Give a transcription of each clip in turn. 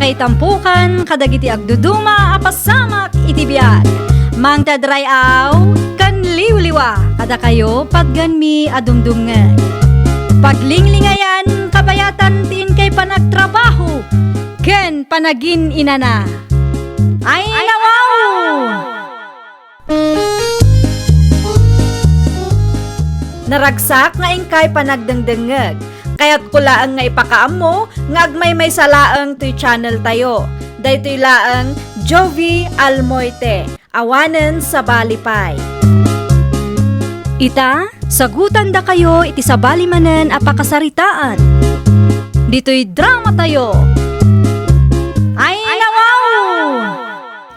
kay tampukan, kadagiti agduduma, apasamak itibiyag. Mang tadray aw, kan liwliwa, kada kayo pagganmi adumdumngay. Paglinglingayan, kabayatan tin kay panagtrabaho, ken panagin inana. Ay nawaw! Naragsak nga ingkay panagdengdengeg. Kaya't kulaang nga ipakaam mo, ngagmay may salaang to'y channel tayo. Daytoy laang Jovi Almoite, awanen sa balipay. Ita, sagutan da kayo iti sa balimanen apakasaritaan. Dito'y drama tayo. Ay nawaw!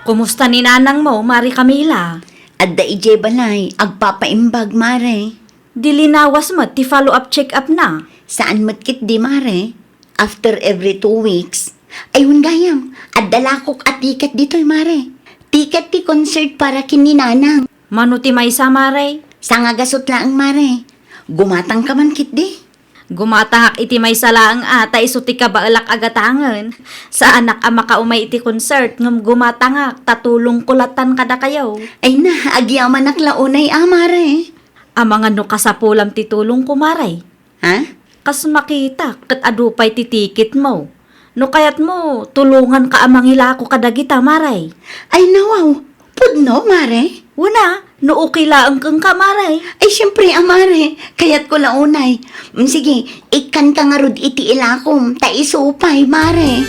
Kumusta ni nanang mo, Mari Camila? Adda ije balay, agpapaimbag mare. Dilinawas mo, ti follow-up check-up na. Saan matkit di mare? After every 2 weeks. Ayun gayam, adala kok at tiket dito'y mare. Tiket ti concert para kininanang. Mano ti may sa, Mare? Sa nga gasot laang mare. Gumatang ka man kit di. Gumatahak iti may salaang ata iso ti kabaalak agatangan. Sa anak ama ka umay iti concert ngam gumatangak tatulong kulatan kada kayo. Ay na, agyaman naklaunay mare. Amang ano kasapulam ti tulong kumaray. Ha? Kas makita kat adupay ti tiket mo. No kayat mo tulungan ka amang hilako kadagita maray. Ay nawaw, pudno mare. Una, no okay laang kang kamaray. Ay siyempre mare, kayat ko launay. Sige, ikan ka nga rod iti ilakom, ta isupay mare.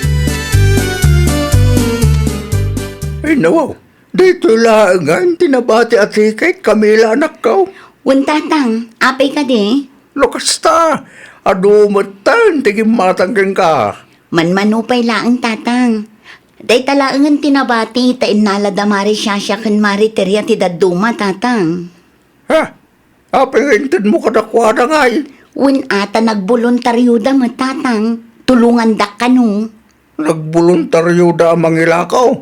Ay nawaw, dito laangan, tinabati at sikay, Camila anak ko. Untatang, apay ka di? Lukas ta, adumatan, tigim matanggang ka. Manmanupay laang tatang. Day talaangan tinabati, ta inalada mari siya kan mari terya ti daduma tatang. Ha? Apingintid mo kadakwada ngay. Win ata nagboluntaryuda mo tatang, tulungan dak kanu. Nagboluntaryo da amang ilakaw.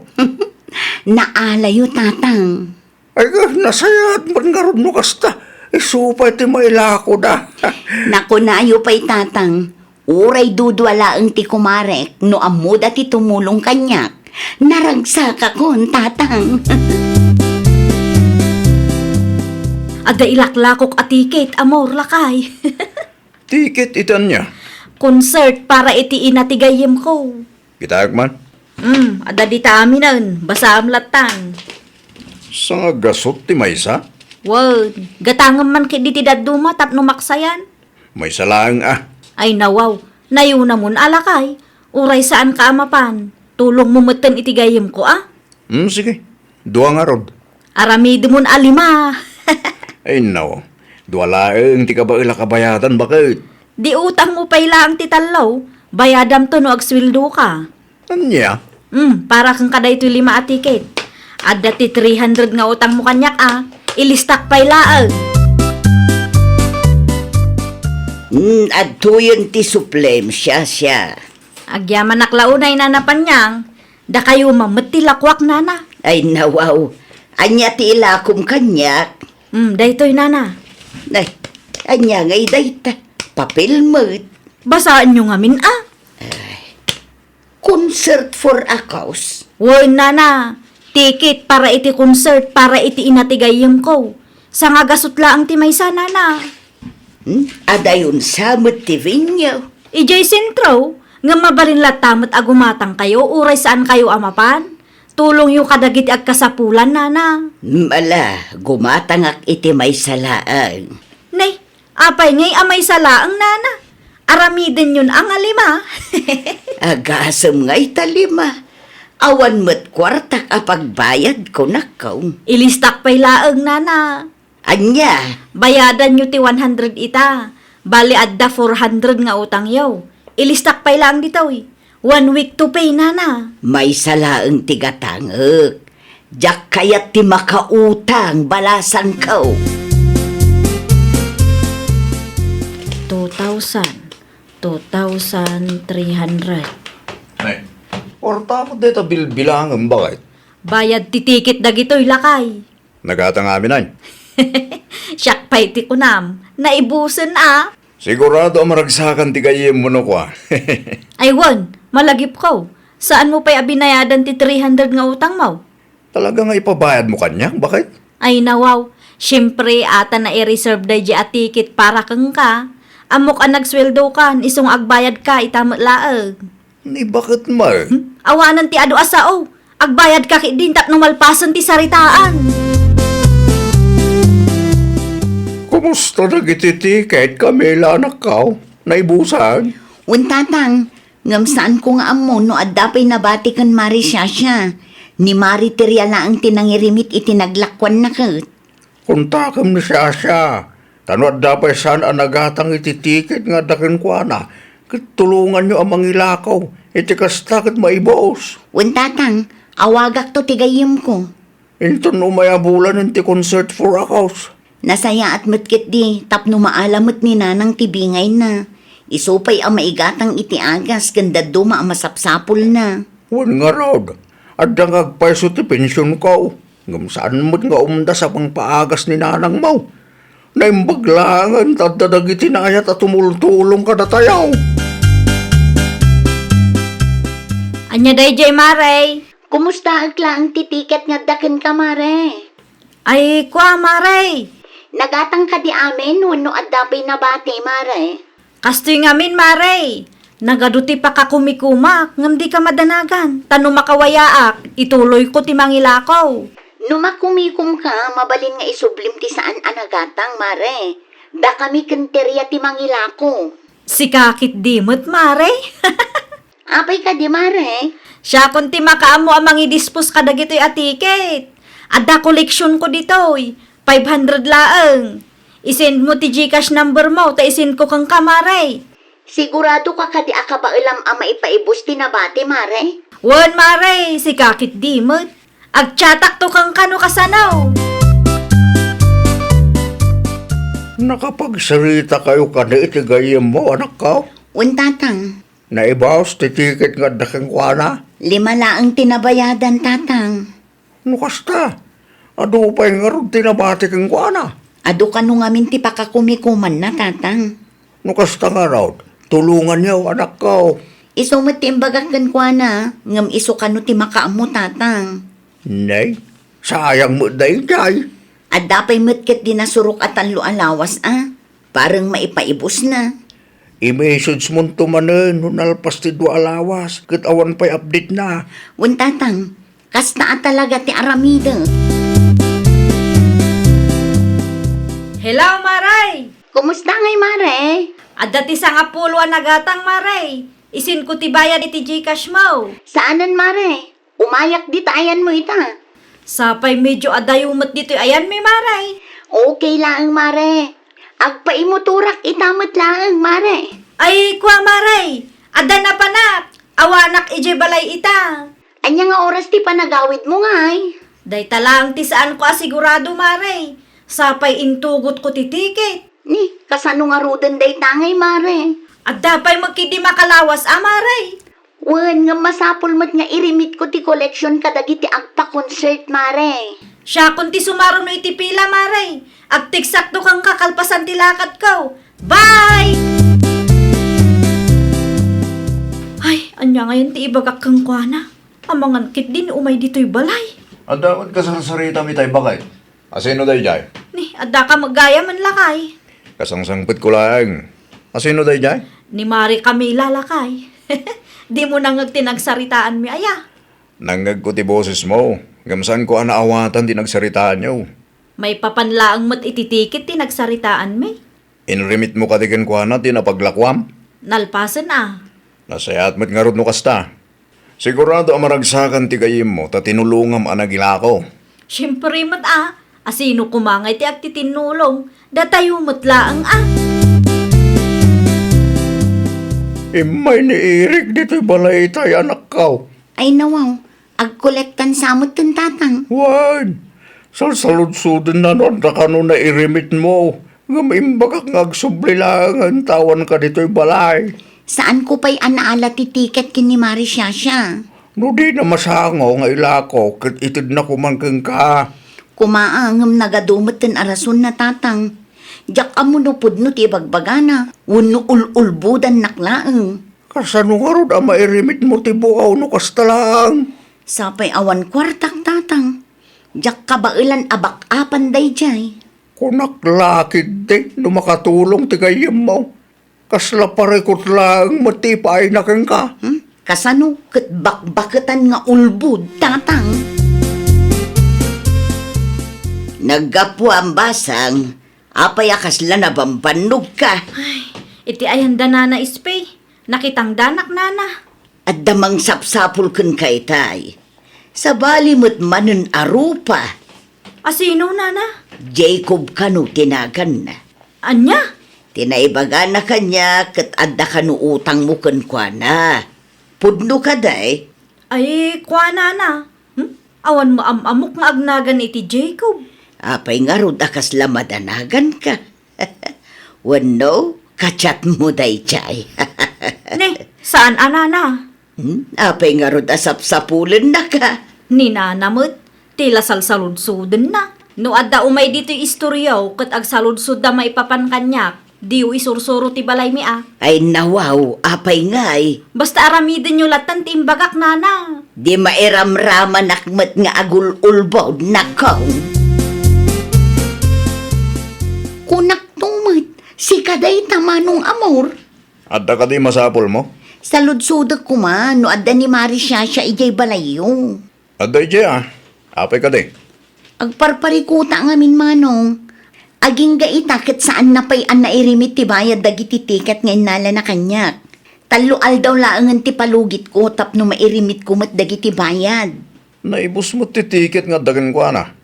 Naalayo tatang. Ay ka, nasayat man nga ron lukas ta. Isupay ti mailako da. Naku nayo pa'y tatang. Uray dudwala ang ti kumarek no amuda ti tumulong kanyak. Naragsak akon tatang. Ada ilaklakok at tiket, amor lakay. Tiket itan niya. Concert para iti inatigayim ko. Kitayag man. Ada di ta aminan, basa amlatan. Sa nga gasot ti maysa, Wow, gatangam man kit di daduma tapno maksayan. may salaang Ay nawaw, nayuna mun alakay. Uray saan ka amapan. Tulong mo meten itigayim ko Sige, duwa nga rod. Aramid mun alima. Ay naw, duwalaeng ti kabaila kabayatan bakit? Di utang mo pay lang titalaw. Bayadam to no agswildo ka. Anya? Para kang kaday to 5 at tiket. Adda ti 300 nga utang mo kanyak Ilistak pay laag. Adto yun ti suplem siya. Agyaman naklaunay na napanyang. Da kayo mametilakwak nana. Ay nawaw, anya ti ilakom kanyak. Daytoy nana. Ay, anya ngay dayta, papel mo't. Basaan nyo ngamin Concert for a cause. Woy nana. Tiket para iti concert para iti inatigayim ko. Sa nga gasutla ang timaysa nana. Adayon sa motivinyo. Ijay sentro. Nga mabalin latamat agumatang kayo. Uray saan kayo amapan. Tulong yung kadagiti agkasapulan nana. Mala, gumatangak iti may salaan. Nay, apay ngay amay salaang nana. Aramiden yun ang alima. Agasam nga'y talima. Awan mo't kwartak apagbayad ko nakaw. Ilistak pay laang nana. Anya, Bayadan nyo ti 100 ita. Bali adda 400 nga utang yaw. Ilistak pay lang dito 1 week to pay nana. may salaang tigatangak. Diyak kayat ti makautang balasan kaw. 2,000. 2,300. Ay, orta mo dito bilbilangan bakit? Bayad ti tiket dagitoy lakay. Nagatang amin ay. Siyak pay ti kunam. Naibusan Sigurado ang maragsakan ti kayem mo no kwa. Aywan, malagip ko. Saan mo pa'y abinayadan ti 300 nga utang mo? Talaga nga ipabayad mo kanya? Bakit? Ay nawaw, syempre ata na i-reserve day a ticket para kang ka. Amok ang nagsweldo ka, isong agbayad ka, itamot laag. Ni bakit mar? Awanan ti ado asao, agbayad ka din tapno malpasan ti saritaan. Kumusta nagititiket Camila anak ka? Naibusan? Untatang, ngam saan ko nga amo no adapay nabati kan Mari Shasha. Ni Mari Teriala ang tinangirimit itinaglakwan na kat. Kontakam ni siya. Tanod dapat saan ang nagatang ititiket nga dakin ko na. Tulungan nyo ang mangilakaw. Itikastakit maibos. Untatang, awagak to tigayim ko. Inton umayabulan ng ti concert for a cause. Nasaya at matkit di, tapno maalamot ni nanang tibingay na. Isupay ang maigatang itiagas, ganda duma ang masapsapol na. Wan nga rod. At dangag paiso ti pensyon ko. Ngam saan mo't nga umda sa pangpaagas ni nanang mo. Naimbaglangan tadadag itinayat at tumultulong ka na tayaw. Anya day jay Maray? Kumusta agla ang titiket nga daken ka, Mare? Ay kwa Maray? Nagatang ka di amin, no adapay nabati, Mare. Kastoy ngamin Maray. Nagaduti pa ka kumikumak, ngam di ka madanagan. Tano makawayaak, ituloy ko ti mangilakaw. Numakumikum ka, mabalin nga isublim ti saan anagatang, Mare. Da kami kenterya ti mangilako. Si kakit dimot Maray. Apay ka di, Mare. Siya kung ti makaamo ang mangidispos ka dagito'y atiket. Adda koleksyon ko dito'y. 500 laang. Isend mo ti Gcash number mo, ta isend ko kang kamaray. Sigurado ka kadi akabailam ang maipaibos ti nabati, Mare. Wan maray, si kakit dimot. Agtsatak to kang kano kasanaw. Nakapagsarita kayo ka na itigayim mo anak ka. Untatang, Naibawas ti tiket nga dakin ko na. 5 laang tinabayadan, tatang. Nukasta. Ado pa yung arog tinabati kang ko na. Ado ka nung amin ti pakakumikuman na, tatang. Nukasta nga raw. Tulungan niyo anak ka. Isumot ti imbagakan ko na, ngam iso ka no ti makaamo, tatang. Nay, sayang mo day day. At dapay matket din na surok at tanlo alawas, ah. Parang maipaibos na. I-message mo tumanen, nunalpas ti do alawas. Kitawan pa'y update na. Untatang, kasta at talaga ti aramida. Hello Maray! Kumusta ngay, Mare? Adda ti nga pulwa nagatang Maray. Isin ko ti bayad iti Gcash mo. Saanan, Mare? Umayak di tayan mo ita. Sapay medyo adayumot dito'y ayan mi Maray. Okay lang, Mare. Agpaimuturak itamat lang, Mare. Ay kwa Maray, adda na panak. Awanak ije balay ita. Anya nga oras ti panagawid mo ngay. Day talang ti saan ko asigurado Maray. Sapay intugot ko ti tiket. Ni, kasano nga rudan day tangay, Mare. Adda pa'y magkidi makalawas Maray. Wan nga masapol mat nga irimit ko ti koleksyon kadagiti agpa-concert, Mare. Siya kung ti sumaro no iti pila Maray. Agtiksakto kang kakalpasan ti lakad ko. Bye! Ay, anya ngayon ti ibagak kang kuana. Amangan kit din umay dito'y balay. Ang dapat ka sa sarita mi tayo bakit? Asino day jay? Ni, adda ka magaya man lakay. Kasangsangpit ko lang. Asino day jay? Ni Mari kami lalakay. Di mo nang tinagsaritaan mi aya. Nangag ko ti boses mo. Gamsan ko ang naawatan di nagsaritaan nyo. May papanlaang mat ititikit tinagsaritaan mi. Inrimit mo katikin ko na ti napaglakwam. Nalpasan Nasayat mo't nga rod no kasta. Sigurado ang maragsakan ti kayim mo ta tinulungam ang nagilako. Siyempre mat asino kumangay ti agtitinulong. Datayo mat laang Imay ni Eric dito'y balay tayo anak ka. Ay nawaw, agkolektan samot kun tatang. Wan, salsalud-sudin na nun na kano na irimit mo. Ngamimbagak ngagsublilangan tawan ka dito'y balay. Saan ko pa'y anaala ti tiket kin ni Mari Shasha? No di na masango nga ilako, kat itid na kumangkang ka. Kumaangam nagadumot ten arason na tatang. Diyak amo no pudno ti bagbagana. Uno ululbudan naklaang. Kasano nga ron ang mairimit mo tibuaw no kasta lang. Sapay awan kwartak tatang. Jak kabailan abak apan day jay. Kunak lakid de no makatulong ti kayem mo. Kasla parekot lang matipay na kang ka. Kasano ket bakbaketan nga ulbud tatang. Naggapo ang basang. Apay akasla na bambanog ka. Iti ayanda nana ispay. Nakitang danak nana. At damang sapsapul kun kay tay. Sa bali mo't manon arupa. Asino nana? Jacob kanu tinagan na. Anya? Tinaibaga na kanya kat adda kanu utang mo kun kwa na. Pudno ka day. Ay, kwa nana. Awan mo amok nga agnagan iti Jacob. Apay nga rod akas lamadanagan ka. Wano, kachat mo day chay. Ne, saan anana? Apay nga rod asap-sapulin na ka. Ni nanamot, tila salsaludsuden na. No adda umay dito istoryaw kat agsaludsud da maipapan kanyak. Diyo isursuro ti balay mi ah. Ay nawaw, apay ngay. Basta aramidin nyo latan ti imbagak nana. Di mairamraman akmat nga agul-ulbaw nakaw. Kunak tumit, si kaday tamanong amor. Adda ka di masapol mo? Sa ludsudak ko man, no adda ni Marisha siya ijay balayo. Adda ije apay ka di. Agparparikuta ngamin manong. Aging gaitakit saan napay an nairimit ti bayad dagiti tiket nga inala na kanyak. Talual daw laangan ti palugit ko tapno mairimit ko mat dagiti bayad. Naibus mo ti ticket nga dagan ko na.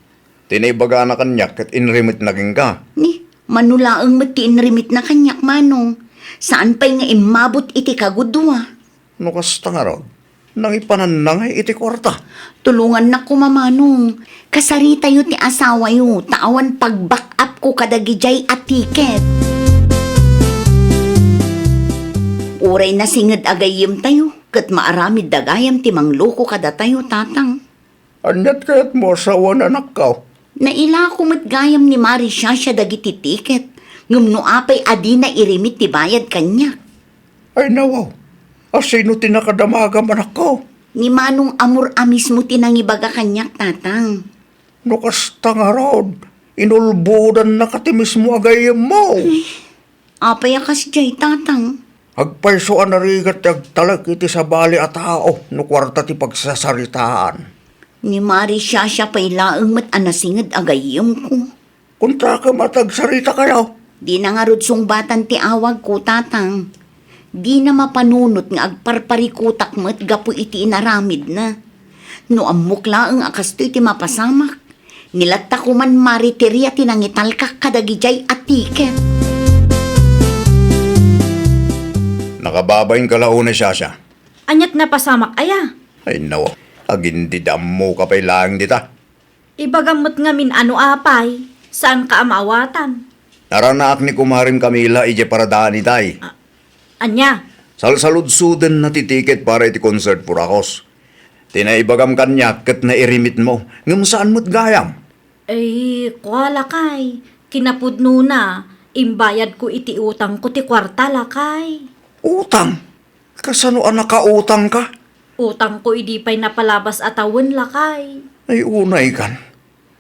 Tinaibaga na kanyak at inrimit naging ka. Ni, manulaang mat ti inrimit na kanyak manong. Saan pa'y nga imabot iti kagudwa? No kasta nga ron. Nang ipananangay iti kwarta. Tulungan na ko mamanong. Kasari tayo ti asawa yo. Tawan pag-back up ko kadagijay at tiket. Uray na singad agayim tayo. Kat maaramid dagayam ti mangloko kada tayo tatang. Anyat kayat mo asawa na anak ka. Naila ko matgayam ni Marisha siya dagiti tiket. Ngumno apay adi na irimit ti bayad kanya. Ay nawaw. Asino tinakadamaga anak ko. Ni manong amor amis mo tinangibaga kanyak tatang. No kasta nga ron. Inulbudan na katimis mo agayem mo. Apay akas jay tatang. Agpaisoan na rigat agtalag iti sa bali at tao. No kwarta ti pagsasaritaan. Ni Marisha siya pa'y laang mat anasingad agayom ko. Kunta ka matagsarita kayo. Di na nga rudsong batan ti awag ko tatang. Di na mapanunot nga agparparikutak mat gapu iti inaramid na. No amok laang akas to iti mapasamak. Nilatta ko man mariteria tinangital ka kadagijay at tiket. Nakababayin ka launa siya. Anyat na pasamak aya. Ay nawa, agindidam mo ka pa'y lang dita. Ibagamot nga min ano apay. Saan ka amawatan? Naranaak ni kumarin Camila ije para daan itay. Anya? Salsaludsudan na titiket para iti concert purakos. Tinaibagam kanyak kat na irimit mo. Ngam saan mo't gayam? Ay, kuala kay. Kinapudno na. Imbayad ko iti utang ko ti kwarta lakay. Utang? Kasano anak ka utang ka? Utang ko idi pa'y napalabas atawan lakay. Ay unay kan.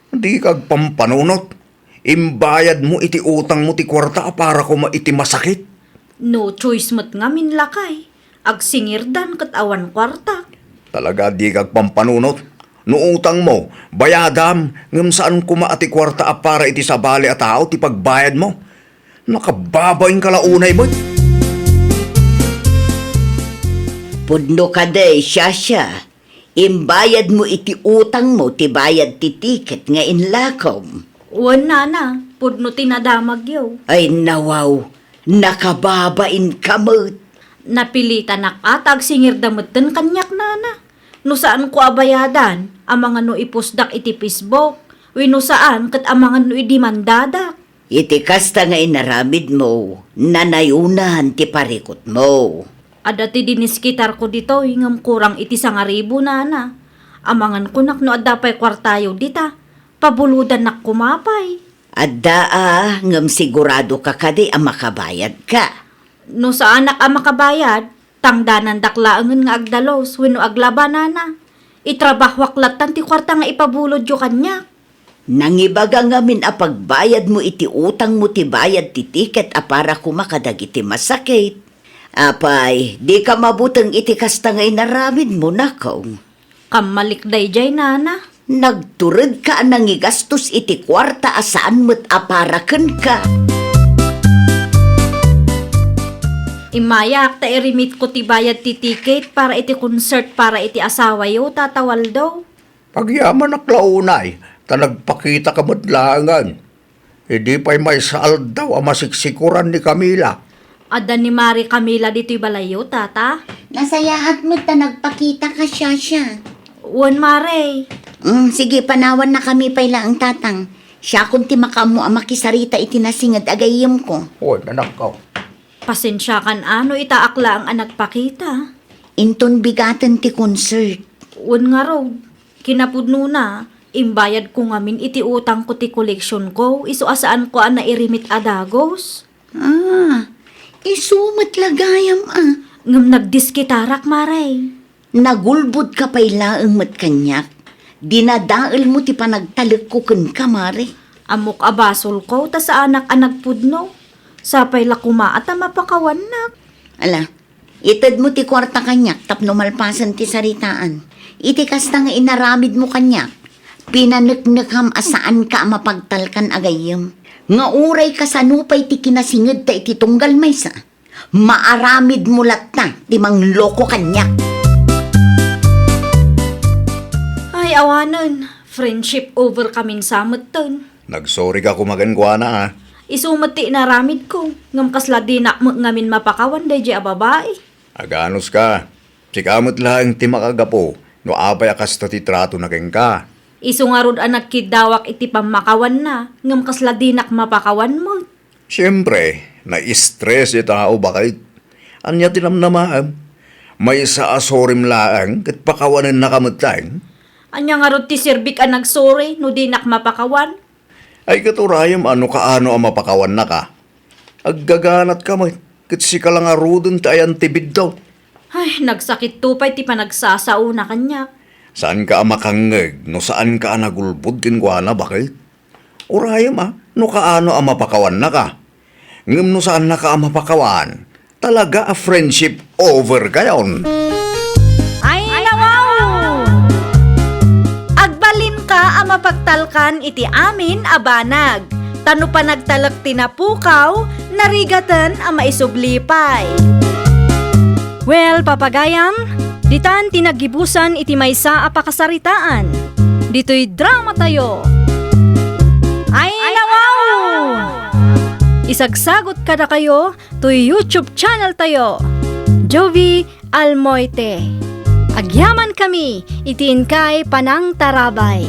Di kag pampanunot. Imbayad mo iti utang mo ti kwarta para ko maiti masakit. No choice mat nga min lakay. Agsingirdan kat awan kwarta. Talaga di kag pampanunot. No utang mo, bayadam, ngam saan kumaati kwarta para iti sabali at tao ti pagbayad mo. Nakababayin ka launay mo. Pudno ka day, Shasha. Imbayad mo iti utang mo, ti bayad ti tiket nga inlakom. Uwan na, pudno tinadamag yaw. Ay nawaw, nakababain kamot. Napilitan nakatag singirdamatan kanyak nana. No saan ko abayadan, ang mga no ipusdak iti Facebook. Wino saan kat ang mga no idimandadak. Iti kasta nga inaramid mo, nanayunahan ti parikot mo. Ada ti diniskitar ko dito, hingam kurang iti 1,000 nana. Amangan ko nak no adda pa'y kwartayo dita. Pabuludan nak kumapay. Ngam sigurado ka kadi ang makabayad ka. No saan nak ang makabayad, Tangdanan daklaangan nga agdalos, wenno aglabanan na. Itrabahwak latan ti kwarta nga ipabulod yo kanya. Nangibaga ngamin a pagbayad mo iti utang mo ti bayad ti tiket a para kumakadag iti masakit. Apay, di ka mabutang iti kasta nga inaramid mo na kaong. Kamalikday jay nana. Nagturod ka nangigastos iti kwarta asaan mo't aparaken ka. Imayak ta irimit ko ti bayad ti ticket para iti concert para iti asawa yo tatawal daw. Pagyaman naklaunay, ta nagpakita ka madlangan. Hindi pa'y may saal daw ang masiksikuran ni Camila. Ada ni Mari Camila dito'y balayo, tata. Nasayahat mo ta nagpakita ka siya. Wan Mare. Sige, panawan na kami pala ang tatang. Siya kung ti makamu ang makisarita iti nasingad agayim ko. Hoy, anak ko. Pasensya kan ano itaakla ang anak pakita. Inton bigatan ti concert. Wan nga raw. Kinapudno na. Imbayad ko ngamin iti utang ko ti koleksyon ko. Iso asaan ko ang nairimit adagos. Isumat lagayam Ngam nagdiskitarak, Mare. Nagulbud ka payla ang mat kanyak. Dinadaal mo ti panagtalik ko kun kamari. Amok abasol ko, ta sa anak-anak pudno. Sapay la kumaat na mapakawan na. Ala, itad mo ti kwarta kanyak tapno malpasan ti saritaan. Iti kasta nga inaramid mo kanyak. Pinaneknekham asaan ka mapagtalkan agayem. Nga uray ka sanupay ti kinasingid ta iti tunggal maysa. Maaramid mo latta ti mangloko kanyak. Ay, awanan. Friendship over kaming samot ton. Nagsorry ka kumagangwa na Isumati na ramid ko. Ngam kasla di na ngamin mapakawan day di ababae. Aganos ka. Sikamot lang ti makagapo. No abay akas ta ti trato na keng ka. Isu nga rod anak kidawak iti pamakawan na. Ngam kasla di nak mapakawan mo. Siyempre, na-stress yung tao bakit? Anya tinamnamaam. May sa asorim laang kat pakawanan na kamutang. Anya nga rod ti sirbik ang nagsori no di nak mapakawan. Ay katurayam ano kaano ang mapakawan na ka. Aggaganat ka mo. Kat si ka lang arudon tayan tibid daw. Ay, nagsakit tupay ti panagsasao na kanya. Saan ka makangeg? No saan ka nagulbud kinkwana bakit? Urayam no kaano ang mapakawan na ka. Ngam no saan na ka ang mapakawan. Talaga a friendship over gayon. Ay, nawaw! Agbalin ka ang mapagtalkan iti amin abanag. Tano pa nagtalak tinapukaw, narigatan ang maisublipay. Well, papagayam, ditan tinagibusan iti maysa a pakasaritaan. Dito'y drama tayo. Ay, nawaw! Isagsagot ka na kayo to YouTube channel tayo. Jovi Almoite. Agyaman kami, itiin kay Panang Tarabay.